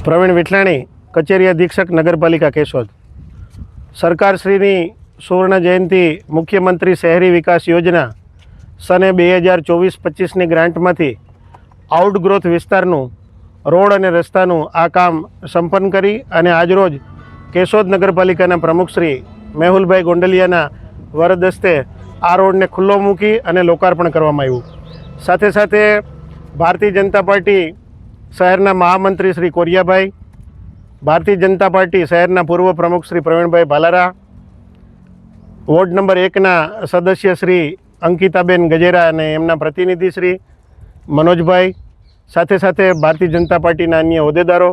પ્રવીણ વિઠલાણી, કચેરી અધિક્ષક, નગરપાલિકા કેશોદ। સરકારશ્રીની સુવર્ણ જયંતિ મુખ્યમંત્રી શહેરી વિકાસ યોજના સને 2024-25ની ગ્રાન્ટમાંથી આઉટગ્રોથ વિસ્તારનું રોડ અને રસ્તાનું આ કામ સંપન્ન કરી અને આજરોજ કેશોદ નગરપાલિકાના પ્રમુખ શ્રી મેહુલભાઈ ગોંડલિયાના વરદ હસ્તે આ રોડને ખુલ્લો મૂકી અને લોકાર્પણ કરવામાં આવ્યું। સાથે સાથે ભારતીય જનતા પાર્ટી શહેરના મહામંત્રી શ્રી કોરિયાભાઈ, ભારતીય જનતા પાર્ટી શહેરના પૂર્વ પ્રમુખ શ્રી પ્રવીણભાઈ ભાલારા, વોર્ડ નંબર 1ના સદસ્ય શ્રી અંકિતાબેન ગજેરા અને એમના પ્રતિનિધિ શ્રી મનોજભાઈ, સાથે સાથે ભારતીય જનતા પાર્ટીના અન્ય હોદ્દેદારો,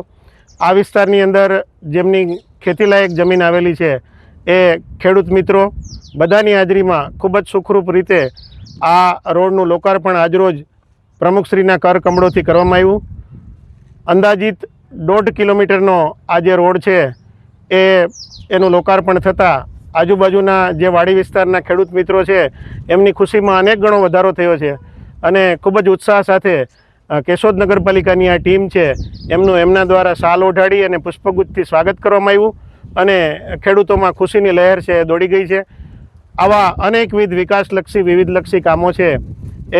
આ વિસ્તારની અંદર જેમની ખેતીલાયક જમીન આવેલી છે એ ખેડૂત મિત્રો બધાની હાજરીમાં ખૂબ જ સુખરૂપ રીતે આ રોડનું લોકાર્પણ આજરોજ પ્રમુખશ્રીના કર કમળોથી કરવામાં આવ્યું। અંદાજિત 1.5 કિલોમીટરનો આ જે રોડ છે એનું લોકાર્પણ થતાં આજુબાજુના જે વાડી વિસ્તારના ખેડૂત મિત્રો છે એમની ખુશીમાં અનેક ગણો વધારો થયો છે અને ખૂબ જ ઉત્સાહ સાથે કેશોદ નગરપાલિકાની આ ટીમ છે એમના દ્વારા શાલ ઓઢાડી અને પુષ્પગુચ્છથી સ્વાગત કરવામાં આવ્યું અને ખેડૂતોમાં ખુશીની લહેર છે એ દોડી ગઈ છે। આવા અનેકવિધ વિકાસલક્ષી વિવિધલક્ષી કામો છે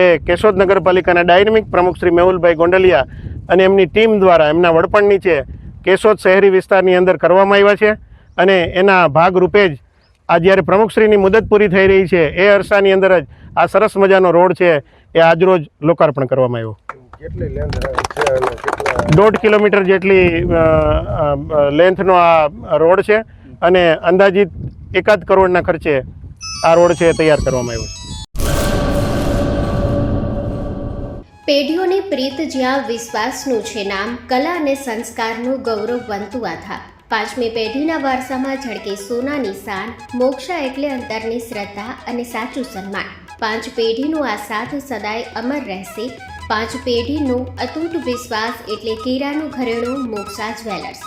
એ કેશોદ નગરપાલિકાના ડાયનેમિક પ્રમુખ શ્રી મેહુલભાઈ ગોંડલિયા અને એમની ટીમ દ્વારા એમના વડપણ નીચે કેશોદ શહેરી વિસ્તારની અંદર કરવામાં આવ્યા છે અને એના ભાગરૂપે જ આ જ્યારે પ્રમુખશ્રીની મુદત પૂરી થઈ રહી છે એ અરસાની અંદર જ આ સરસ મજાનો રોડ છે એ આજરોજ લોકાર્પણ કરવામાં આવ્યો। 1.5 કિલોમીટર જેટલી લેન્થનો આ રોડ છે અને અંદાજિત 1 કરોડના ખર્ચે આ રોડ છે તૈયાર કરવામાં આવ્યો છે। પેઢીઓની પ્રીત જ્યાં વિશ્વાસનું છે નામ, કલા અને સંસ્કારનું ગૌરવવંતું આધાર, 5મી પેઢીના વારસામાં ઝળકે સોનાની શાન, મોક્ષા એટલે અંતરની શ્રદ્ધા અને સાચું સન્માન, 5 પેઢીનું આ સાથ સદાય અમર રહેશે, 5 પેઢીનું અતૂટ વિશ્વાસ એટલે કેરાનું ઘરેણું મોક્ષા જ્વેલર્સ।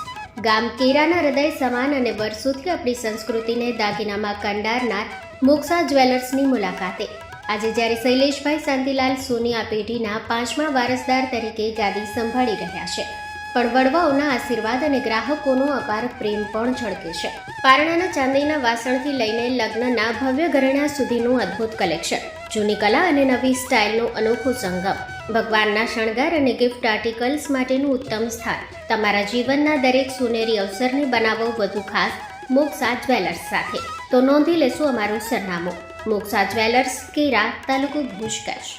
ગામ કેરાના હૃદય સમાન અને વર્ષોથી આપણી સંસ્કૃતિને દાગીનામાં કંડારનાર મોક્ષા જ્વેલર્સની મુલાકાતે આજે જ્યારે શૈલેષભાઈ શાંતિલાલ સોની આ પેઢીના 5મા વારસદાર તરીકે ગાદી સંભાળી રહ્યા છે, પણ વડવાઓના આશીર્વાદ અને ગ્રાહકોનો અપાર પ્રેમ પણ ઝળકે છે। પારણાના ચાંદીના વાસણથી લઈને લગ્નના ભવ્ય ઘરેણા સુધીનું અદ્ભુત કલેક્શન, જૂની કલા અને નવી સ્ટાઇલનો અનોખો સંગમ, ભગવાનના શણગાર અને ગિફ્ટ આર્ટિકલ્સ માટેનું ઉત્તમ સ્થાન, તમારા જીવનના દરેક સોનેરી અવસરને બનાવો વધુ ખાસ મોક્ષા જ્વેલર્સ સાથે। તો નોંધી લેશું અમારું સરનામું, મોક્ષા જ્વેલર્સ, કેરા, તાલુકો ભુજ, કચ્છ।